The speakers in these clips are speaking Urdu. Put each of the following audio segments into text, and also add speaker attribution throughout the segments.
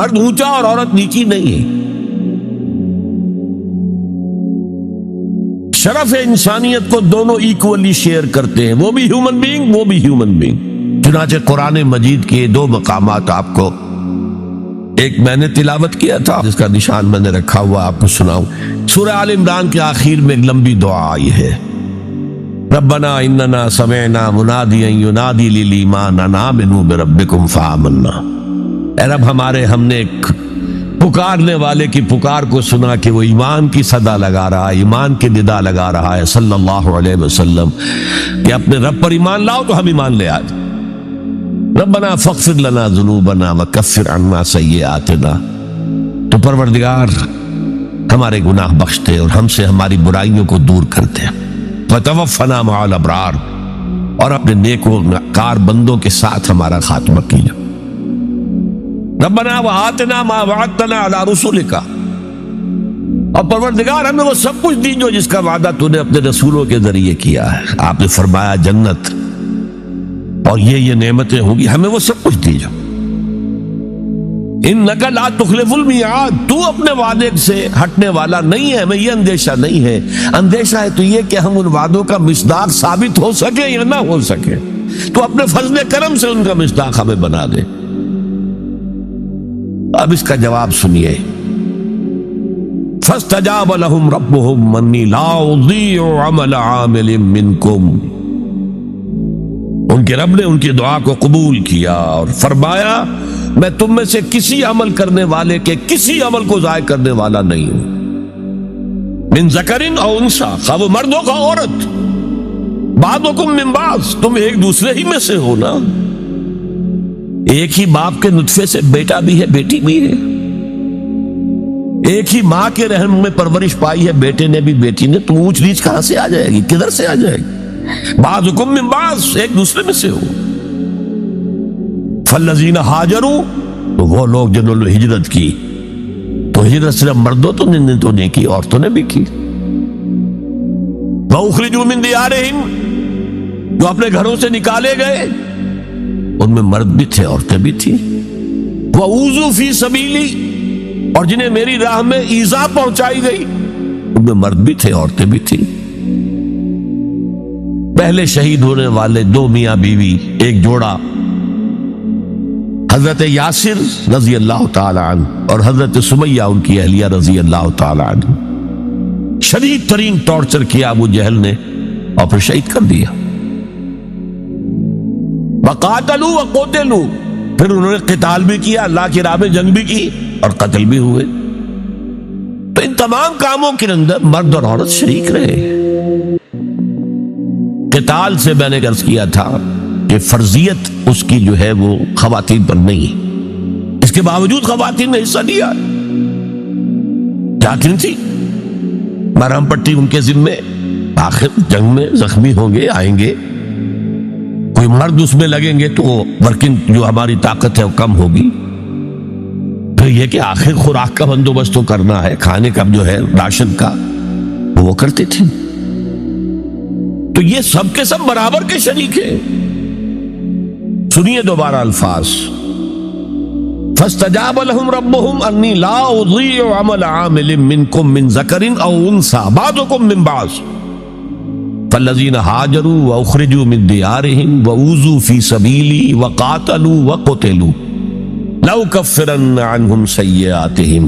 Speaker 1: مرد اونچا اور عورت نیچی نہیں ہے. شرف انسانیت کو دونوں ایکولی شیئر کرتے ہیں، وہ بھی ہیومن بینگ، وہ بھی ہیومن بینگ. چنانچہ قرآن مجید کے دو مقامات آپ کو، ایک میں نے تلاوت کیا تھا جس کا نشان میں نے رکھا ہوا، آپ کو سناؤں. سورہ آل عمران کے آخر میں ایک لمبی دعا آئی ہے، ربنا اننا سمعنا منادیا ینادی للایمان ان آمنوا بربکم فآمنا. اے رب ہمارے، ہم نے ایک پکارنے والے کی پکار کو سنا کہ وہ ایمان کی صدا لگا رہا ہے، ایمان کی ندا لگا رہا ہے صلی اللہ علیہ وسلم کہ اپنے رب پر ایمان لاؤ تو ہم ایمان لے آئے. ربنا فاغفر لنا ذنوبنا وکفر عنا سیئاتنا. تو پروردگار ہمارے گناہ بخش دے اور ہم سے ہماری برائیوں کو دور کر دے. وتوفنا مع الابرار، اور اپنے نیکوکار بندوں کے ساتھ ہمارا خاتمہ کیجیے. ربنا وآتنا ما وعدتنا علی رسلک، اور پروردگار ہمیں وہ سب کچھ دی جو جس کا وعدہ تو نے اپنے رسولوں کے ذریعے کیا ہے. آپ نے فرمایا جنت اور یہ نعمتیں ہوں گی، ہمیں وہ سب کچھ دی جاؤ. انک لا تخلف المیعاد، تو اپنے وعدے سے ہٹنے والا نہیں ہے. ہمیں یہ اندیشہ نہیں ہے، اندیشہ ہے تو یہ کہ ہم ان وعدوں کا مصداق ثابت ہو سکے یا نہ ہو سکے. تو اپنے فضل کرم سے ان کا مصداق ہمیں بنا دے. اب اس کا جواب سنیے. فاستجاب لهم ربهم انی لا اضیع عمل عامل منکم. ان کے رب نے ان کی دعا کو قبول کیا اور فرمایا میں تم میں سے کسی عمل کرنے والے کے کسی عمل کو ضائع کرنے والا نہیں ہوں. من ذکر او انثی، خواہ وہ مرد ہو خواہ عورت. بعضکم من بعض، تم ایک دوسرے ہی میں سے ہو نا. ایک ہی باپ کے نطفے سے بیٹا بھی ہے بیٹی بھی ہے. ایک ہی ماں کے رحم میں پرورش پائی ہے بیٹے نے بھی بیٹی نے. تو اونچ نیچ کہاں سے آ جائے گی، کدھر سے آ جائے گی؟ بعضکم من بعض، ایک دوسرے میں سے ہو. فالذین ہاجروا، تو وہ لوگ جنہوں نے ہجرت کی. تو ہجرت صرف مردوں تو نہیں کی، عورتوں نے بھی کی. وَأُخْرِجُوا مِن دِيَارِهِمْ، جو اپنے گھروں سے نکالے گئے، ان میں مرد بھی تھے عورتیں بھی تھیں. وَأُوذُوا فِي سَبِيلِي، اور جنہیں میری راہ میں ایذا پہنچائی گئی، ان میں مرد بھی تھے عورتیں بھی تھیں. پہلے شہید ہونے والے دو میاں بیوی، ایک جوڑا، حضرت یاسر رضی اللہ تعالی عنہ اور حضرت سمیہ ان کی اہلیہ رضی اللہ تعالی عنہ. شدید ترین ٹارچر کیا ابو جہل نے اور پھر شہید کر دیا. وقاتلوا وقتلوا، پھر انہوں نے قتال بھی کیا، اللہ کی راہ میں جنگ بھی کی اور قتل بھی ہوئے. تو ان تمام کاموں کے اندر مرد اور عورت شریک رہے. قتال سے میں نے عرض کیا تھا کہ فرضیت اس کی جو ہے وہ خواتین پر نہیں ہے، اس کے باوجود خواتین نے حصہ لیا. کیا تھی مرہم پٹی ان کے ذمے، آخر جنگ میں زخمی ہوں گے، آئیں گے، کوئی مرد اس میں لگیں گے تو ورکنگ جو ہماری طاقت ہے وہ کم ہوگی. پھر یہ کہ آخر خوراک کا بندوبست تو کرنا ہے، کھانے کا جو ہے راشن کا وہ کرتے تھے. تو یہ سب کے سب برابر کے شریک ہیں. سنیے دوبارہ الفاظ. فاستجاب لهم ربهم انی لا اضیع عمل عامل منکم من ذکر او انثی بعضکم من بعض فالذین ہاجروا واخرجوا من دیارهم واوذوا فی سبیلی وقاتلوا وقتلوا لأکفرن عنہم سیئاتہم،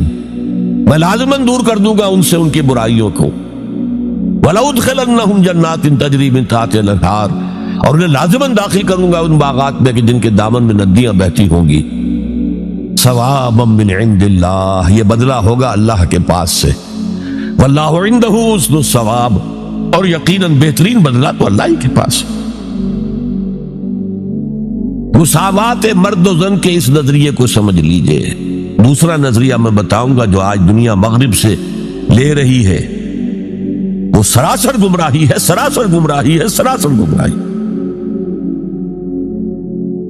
Speaker 1: میں لازماً دور کر دوں گا ان سے ان کی برائیوں کو. وَلَأُدْخِلَنَّهُمْ جَنَّاتٍ تَجْرِي مِن تَحْتِهَا الْأَنْهَارُ، اور انہیں لازماً داخل کروں گا ان باغات میں کہ جن کے دامن میں ندیاں بہتی ہوں گی. ثوابا من عند اللہ، یہ بدلہ ہوگا اللہ کے پاس سے. واللہ عنده حسن الثواب، اور یقیناً بہترین بدلہ تو اللہ ہی کے پاس. مساوات مرد و زن کے اس نظریے کو سمجھ لیجئے. دوسرا نظریہ میں بتاؤں گا جو آج دنیا مغرب سے لے رہی ہے، وہ سراسر گمراہی ہے، سراسر گمراہی ہے، سراسر گمراہی.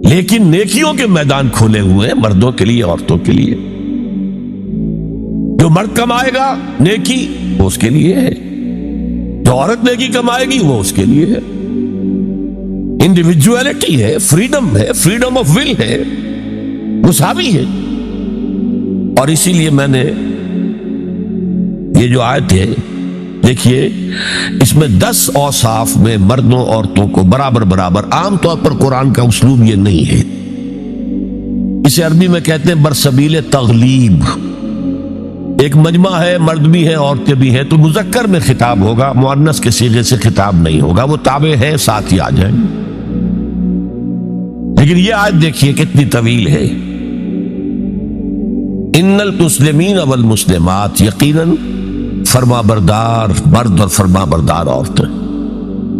Speaker 1: لیکن نیکیوں کے میدان کھولے ہوئے ہیں مردوں کے لیے عورتوں کے لیے. جو مرد کمائے گا نیکی وہ اس کے لیے ہے، جو عورت نیکی کمائے گی وہ اس کے لیے ہے. انڈیویجویلٹی ہے، فریڈم ہے، فریڈم آف ول ہے، مساوی ہے. اور اسی لیے میں نے یہ جو آیت ہے دیکھیے، اس میں 10 اوصاف میں مردوں عورتوں کو برابر برابر، عام طور پر قرآن کا اسلوب یہ نہیں ہے، اسے عربی میں کہتے ہیں برسبیل تغلیب، ایک مجمع ہے، مرد بھی ہیں عورتیں بھی ہیں، تو مذکر میں خطاب ہوگا، مؤنث کے صیغے سے خطاب نہیں ہوگا، وہ تابع ہے ساتھ ہی آ جائیں۔ لیکن یہ آیت دیکھیے کتنی طویل ہے، ان المسلمین والمسلمات، یقیناً فرما بردار مرد اور فرما بردار عورتیں،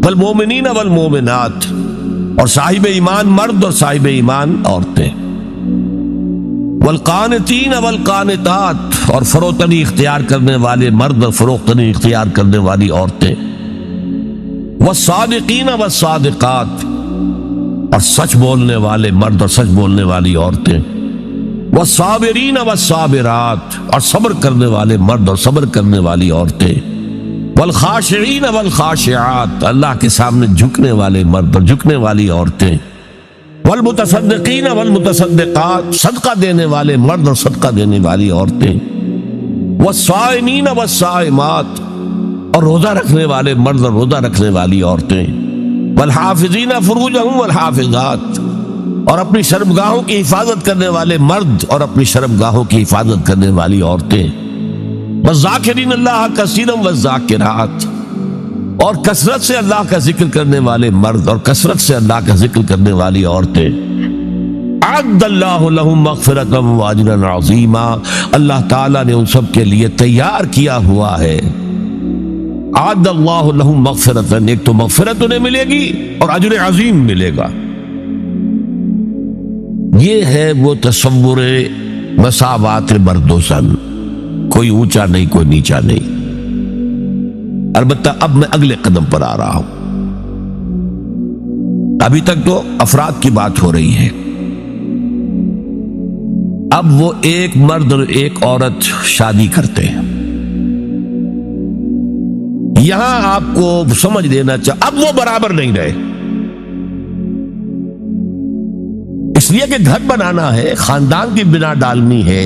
Speaker 1: والمومنین والمومنات، اور صاحب ایمان مرد اور صاحب ایمان عورتیں، والقانتین والقانتات، اور فروتنی اختیار کرنے والے مرد اور فروختنی اختیار کرنے والی عورتیں، والصادقین والصادقات، اور سچ بولنے والے مرد اور سچ بولنے والی عورتیں، والصابرین والصابرات، اور صبر کرنے والے مرد اور صبر کرنے والی عورتیں، والخاشعین والخاشعات، اللہ کے سامنے جھکنے والے مرد اور جھکنے والی عورتیں، والمتصدقین والمتصدقات، صدقہ دینے والے مرد اور صدقہ دینے والی عورتیں، والصائمین والصائمات، اور روزہ رکھنے والے مرد اور روزہ رکھنے والی عورتیں، والحافظین فروجہم والحافظات، اور اپنی شرمگاہوں کی حفاظت کرنے والے مرد اور اپنی شرمگاہوں کی حفاظت کرنے والی عورتیں، والذاکرین اللہ کثیرا والذاکرات، اور کثرت سے اللہ کا ذکر کرنے والے مرد اور کثرت سے اللہ کا ذکر کرنے والی عورتیں، اعد اللہ لہم مغفرۃ واجرا عظیما، اللہ تعالیٰ نے ان سب کے لیے تیار کیا ہوا ہے، اعد اللہ لہم مغفرۃ، ایک تو مغفرت انہیں ملے گی اور اجر عظیم ملے گا۔ یہ ہے وہ تصور مساوات مرد و زن، کوئی اونچا نہیں کوئی نیچا نہیں۔ البتہ اب میں اگلے قدم پر آ رہا ہوں، ابھی تک تو افراد کی بات ہو رہی ہے، اب وہ ایک مرد اور ایک عورت شادی کرتے ہیں، یہاں آپ کو سمجھ لینا چاہیے اب وہ برابر نہیں رہے، اس لیے کہ گھر بنانا ہے، خاندان کی بنا ڈالنی ہے،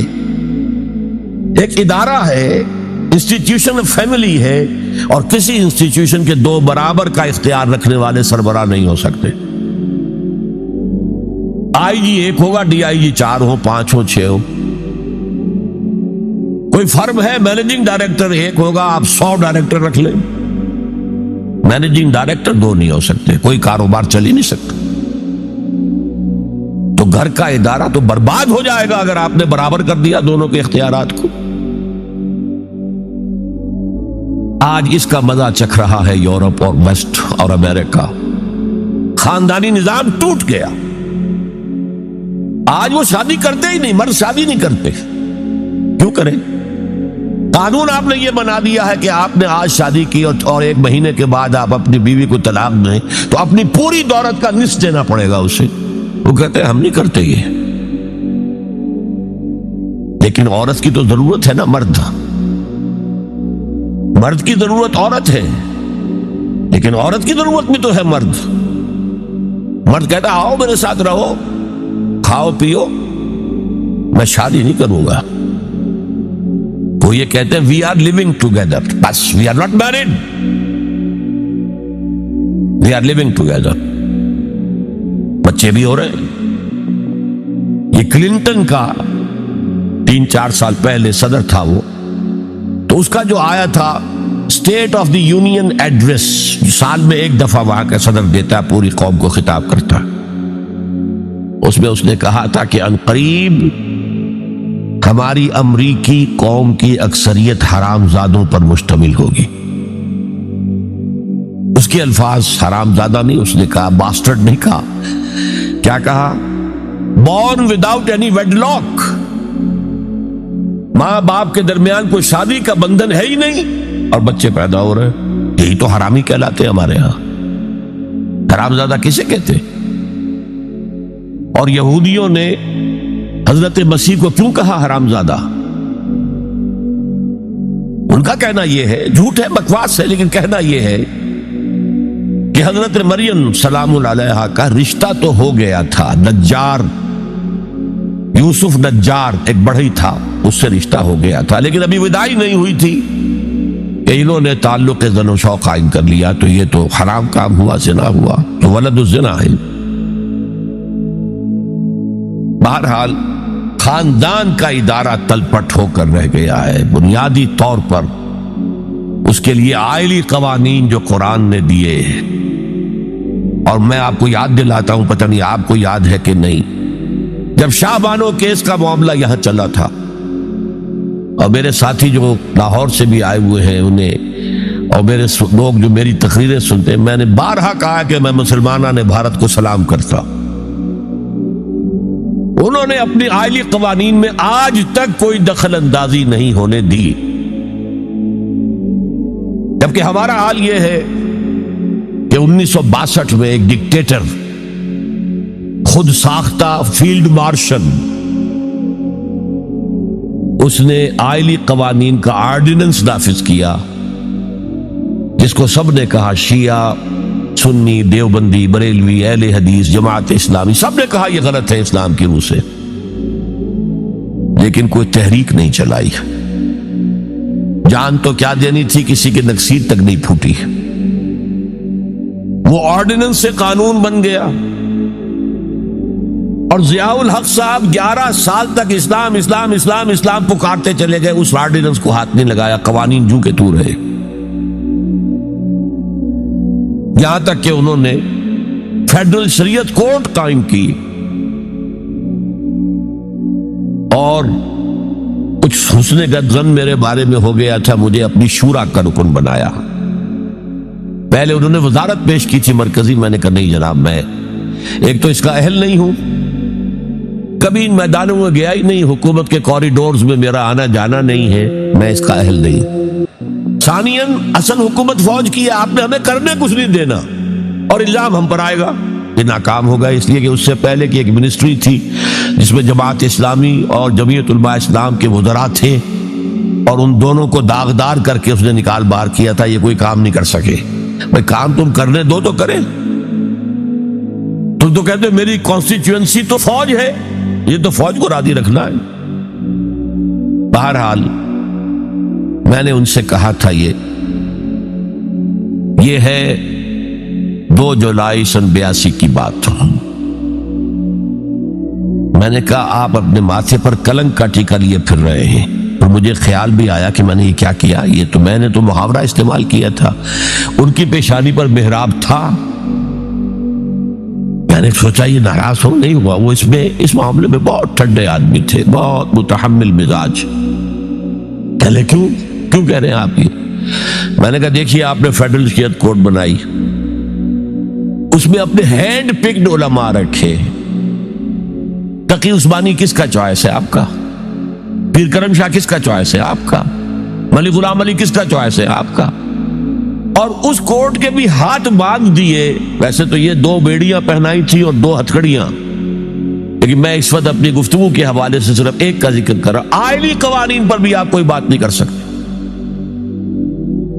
Speaker 1: ایک ادارہ ہے، انسٹیٹیوشن فیملی ہے، اور کسی انسٹیٹیوشن کے دو برابر کا اختیار رکھنے والے سربراہ نہیں ہو سکتے۔ آئی جی ایک ہوگا، ڈی آئی جی 4 ہو، 5 ہو، 6 ہو۔ کوئی فرم ہے، مینیجنگ ڈائریکٹر ایک ہوگا، آپ 100 ڈائریکٹر رکھ لیں، مینیجنگ ڈائریکٹر 2 نہیں ہو سکتے، کوئی کاروبار چل ہی نہیں سکتا۔ تو گھر کا ادارہ تو برباد ہو جائے گا اگر آپ نے برابر کر دیا دونوں کے اختیارات کو۔ آج اس کا مزہ چکھ رہا ہے یورپ اور ویسٹ اور امریکہ، خاندانی نظام ٹوٹ گیا، آج وہ شادی کرتے ہی نہیں، مرد شادی نہیں کرتے، کیوں کریں؟ قانون آپ نے یہ بنا دیا ہے کہ آپ نے آج شادی کی اور 1 مہینے کے بعد آپ اپنی بیوی کو طلاق دیں تو اپنی پوری دولت کا نصف دینا پڑے گا اسے۔ وہ کہتے ہیں ہم نہیں کرتے یہ، لیکن عورت کی تو ضرورت ہے نا، مرد کی ضرورت عورت ہے، لیکن عورت کی ضرورت بھی تو ہے مرد۔ مرد کہتا آؤ میرے ساتھ رہو، کھاؤ پیو، میں شادی نہیں کروں گا۔ وہ یہ کہتے ہیں وی آر لیونگ ٹوگیدر، بس we are not married, we are living together, بچے بھی ہو رہے ہیں۔ یہ کلنٹن کا 3-4 سال پہلے صدر تھا وہ، تو اس کا جو آیا تھا state of the union address, سال میں 1 دفعہ وہاں کا صدر دیتا ہے، پوری قوم کو خطاب کرتا ہے، اس میں اس نے کہا تھا کہ عنقریب ہماری امریکی قوم کی اکثریت حرام زادوں پر مشتمل ہوگی۔ اس کے الفاظ حرام زادہ نہیں، اس نے کہا باسٹرڈ نہیں کہا، کیا کہا؟ Born without any wedlock, ماں باپ کے درمیان کوئی شادی کا بندھن ہے ہی نہیں اور بچے پیدا ہو رہے ہیں، یہی تو حرامی کہلاتے ہیں ہمارے ہاں۔ حرام زادہ کسے کہتے؟ اور یہودیوں نے حضرت مسیح کو کیوں کہا حرام زادہ؟ ان کا کہنا یہ ہے، جھوٹ ہے، بکواس ہے، لیکن کہنا یہ ہے کہ حضرت مریم سلام علیہا کا رشتہ تو ہو گیا تھا، نجار یوسف نجار ایک بڑھئی تھا، اس سے رشتہ ہو گیا تھا، لیکن ابھی وداعی نہیں ہوئی تھی کہ انہوں نے تعلق زن و شوق قائم کر لیا، تو یہ تو حرام کام ہوا، زنا ہوا، تو ولد الزنا ہے۔ بہرحال خاندان کا ادارہ تلپٹ ہو کر رہ گیا ہے، بنیادی طور پر اس کے لیے آئلی قوانین جو قرآن نے دیے ہیں۔ اور میں آپ کو یاد دلاتا ہوں، پتہ نہیں آپ کو یاد ہے کہ نہیں، جب شاہ بانو کیس کا معاملہ یہاں چلا تھا، اور میرے ساتھی جو لاہور سے بھی آئے ہوئے ہیں انہیں، اور میرے لوگ جو میری تقریریں سنتے ہیں، میں نے بارہا کہا کہ میں مسلمانہ نے بھارت کو سلام کرتا۔ انہوں نے اپنی آئلی قوانین میں آج تک کوئی دخل اندازی نہیں ہونے دی، جبکہ ہمارا حال یہ ہے کہ 1962 میں ایک ڈکٹیٹر، خود ساختہ فیلڈ مارشل، اس نے آئلی قوانین کا آرڈیننس نافذ کیا، جس کو سب نے کہا، شیعہ، سنی، دیوبندی، بریلوی، اہل حدیث، جماعت اسلامی، سب نے کہا یہ غلط ہے اسلام کی روح سے، لیکن کوئی تحریک نہیں چلائی۔ جان تو کیا دینی تھی، کسی کے نکسیر تک نہیں پھوٹی، وہ آرڈیننس سے قانون بن گیا۔ اور ضیاء الحق صاحب 11 سال تک اسلام اسلام اسلام اسلام پکارتے چلے گئے، اس آرڈیننس کو ہاتھ نہیں لگایا، قوانین جو کے تو رہے، یہاں تک کہ انہوں نے فیڈرل شریعت کورٹ قائم کی اور کچھ حسن ظن میرے بارے میں ہو گیا تھا، مجھے اپنی شورا کا رکن بنایا۔ پہلے انہوں نے وزارت پیش کی تھی مرکزی، میں نے کہا نہیں جناب، میں ایک تو اس کا اہل نہیں ہوں، کبھی ان میدانوں میں گیا ہی نہیں، حکومت کے کوریڈورز میں میرا آنا جانا نہیں ہے، میں اس کا اہل نہیں۔ ثانیاً اصل حکومت فوج کی ہے، آپ نے ہمیں کرنے کچھ نہیں دینا، اور الزام ہم پر آئے گا، یہ ناکام ہوگا، اس لیے کہ اس سے پہلے کی ایک منسٹری تھی جس میں جماعت اسلامی اور جمعیت علماء اسلام کے وزراء تھے، اور ان دونوں کو داغدار کر کے اس نے نکال باہر کیا تھا، یہ کوئی کام نہیں کر سکے۔ بھائی کام تم کرنے دو تو کریں، تم تو کہتے میری کانسٹیچوئنسی تو فوج ہے، یہ تو فوج کو راضی رکھنا ہے۔ بہرحال میں نے ان سے کہا تھا یہ ہے 2 جولائی سن 82 کی بات۔ میں نے کہا آپ اپنے ماتھے پر کلنک کا ٹیکہ لیے پھر رہے ہیں، اور مجھے خیال بھی آیا کہ میں نے یہ کیا کیا، یہ تو میں نے تو محاورہ استعمال کیا تھا، ان کی پیشانی پر محراب تھا۔ میں نے سوچا یہ ناراض ہو نہیں ہوا، وہ اس معاملے میں بہت ٹھنڈے آدمی تھے، بہت متحمل مزاج۔ پہلے کیوں کہہ رہے ہیں آپ یہ؟ میں نے کہا دیکھیے آپ نے فیڈرل شریعت کورٹ بنائی، اس میں اپنے ہینڈ پکڈ علماء رکھے، تقی عثمانی کس کا چوائس ہے آپ کا؟ پیر کرم شاہ کس کا چوائس ہے آپ کا؟ ملک غلام علی کس کا چوائس ہے آپ کا؟ اور اس کورٹ کے بھی ہاتھ باندھ دیے۔ ویسے تو یہ 2 بیڑیاں پہنائی تھی اور 2 ہتھکڑیاں، لیکن میں اس وقت اپنی گفتگو کے حوالے سے صرف ایک کا ذکر کر رہا، آئلی قوانین پر بھی آپ کوئی بات نہیں کر سکتے۔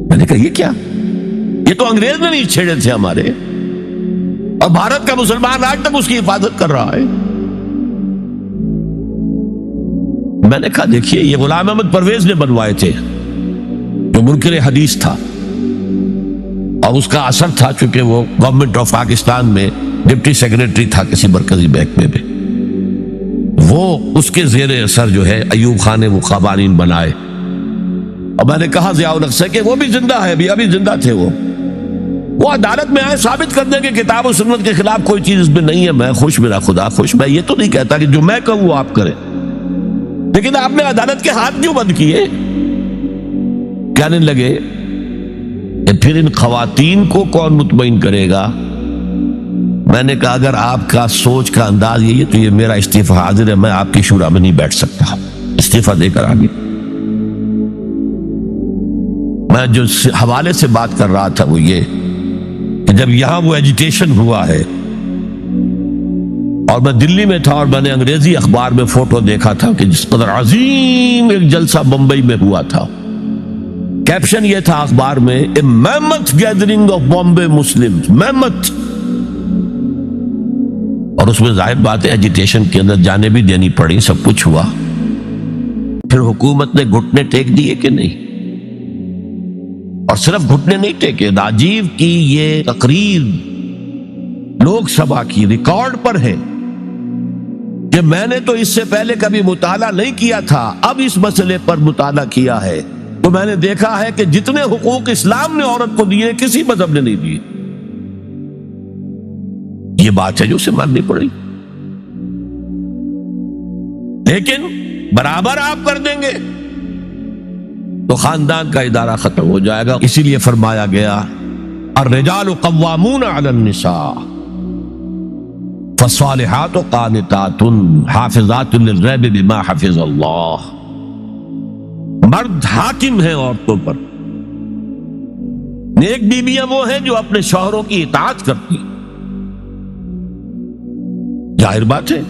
Speaker 1: میں نے کہا یہ کیا؟ یہ تو انگریز نے نہیں چھیڑے تھے ہمارے، اور بھارت کا مسلمان آج تک اس کی حفاظت کر رہا ہے۔ میں نے کہا دیکھیے یہ غلام احمد پرویز نے بنوائے تھے، جو منکر حدیث تھا، اور اس کا اثر تھا چونکہ وہ گورنمنٹ آف پاکستان میں ڈپٹی سیکریٹری تھا کسی مرکزی محکمے میں، وہ اس کے زیر اثر جو ہے ایوب خان نے وہ قوانین بنائے۔ اور میں نے کہا ضیاء الحق سے کہ وہ بھی زندہ ہے، ابھی زندہ تھے، وہ عدالت میں آئے ثابت کر دیں کہ کتاب و سنت کے خلاف کوئی چیز اس میں نہیں ہے، میں خوش، میرا خدا خوش۔ میں یہ تو نہیں کہتا کہ جو میں کہوں وہ آپ کریں، لیکن آپ نے عدالت کے ہاتھ کیوں بند کیے؟ کہنے لگے کہ پھر ان خواتین کو کون مطمئن کرے گا؟ میں نے کہا اگر آپ کا سوچ کا انداز یہی ہے تو یہ میرا استعفیٰ حاضر ہے، میں آپ کی شورا میں نہیں بیٹھ سکتا، استعفیٰ دے کر آگے۔ میں جو حوالے سے بات کر رہا تھا وہ یہ کہ جب یہاں وہ ایجیٹیشن ہوا ہے، اور میں دلی میں تھا، اور میں نے انگریزی اخبار میں فوٹو دیکھا تھا کہ جس قدر عظیم ایک جلسہ بمبئی میں ہوا تھا، کیپشن یہ تھا اخبار میں، اے میمتھ گیدرنگ آف بامبے مسلمز، میمتھ، اور اس میں ظاہر بات ہے ایجیٹیشن کے اندر جانے بھی دینی پڑی، سب کچھ ہوا، پھر حکومت نے گھٹنے ٹیک دیے کہ نہیں؟ اور صرف گھٹنے نہیں ٹیکے، راجیو کی یہ تقریر لوک سبھا کی ریکارڈ پر ہے کہ میں نے تو اس سے پہلے کبھی مطالعہ نہیں کیا تھا، اب اس مسئلے پر مطالعہ کیا ہے تو میں نے دیکھا ہے کہ جتنے حقوق اسلام نے عورت کو دیے کسی مذہب نے نہیں دیے۔ یہ بات ہے جو اسے ماننی پڑی، لیکن برابر آپ کر دیں گے تو خاندان کا ادارہ ختم ہو جائے گا۔ اسی لیے فرمایا گیا الرجال قوامون علی النساء فالصالحات قانتات حافظات للغیب بما حفظ اللہ۔ مرد حاکم ہیں عورتوں پر، نیک بیویاں وہ ہیں جو اپنے شوہروں کی اطاعت کرتی۔ ظاہر بات ہے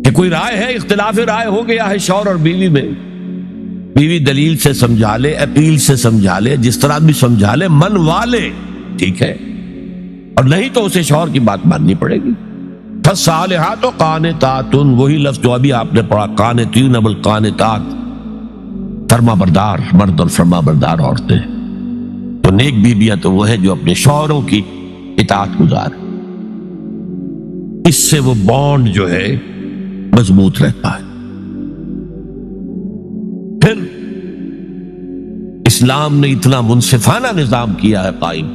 Speaker 1: کہ کوئی رائے ہے، اختلاف رائے ہو گیا ہے شوہر اور بیوی میں، بیوی دلیل سے سمجھا لے، اپیل سے سمجھا لے، جس طرح بھی سمجھا لے، منوا لے، ٹھیک ہے، اور نہیں تو اسے شوہر کی بات ماننی پڑے گی۔ فالصالحات قانتات، وہی لفظ جو ابھی آپ نے پڑھا، قانتین بالقانتات، فرما بردار مرد اور فرما بردار عورتیں۔ تو نیک بیویاں تو وہ ہیں جو اپنے شوہروں کی اطاعت گزار، اس سے وہ بانڈ جو ہے مضبوط رہتا ہے۔ پھر اسلام نے اتنا منصفانہ نظام کیا ہے قائم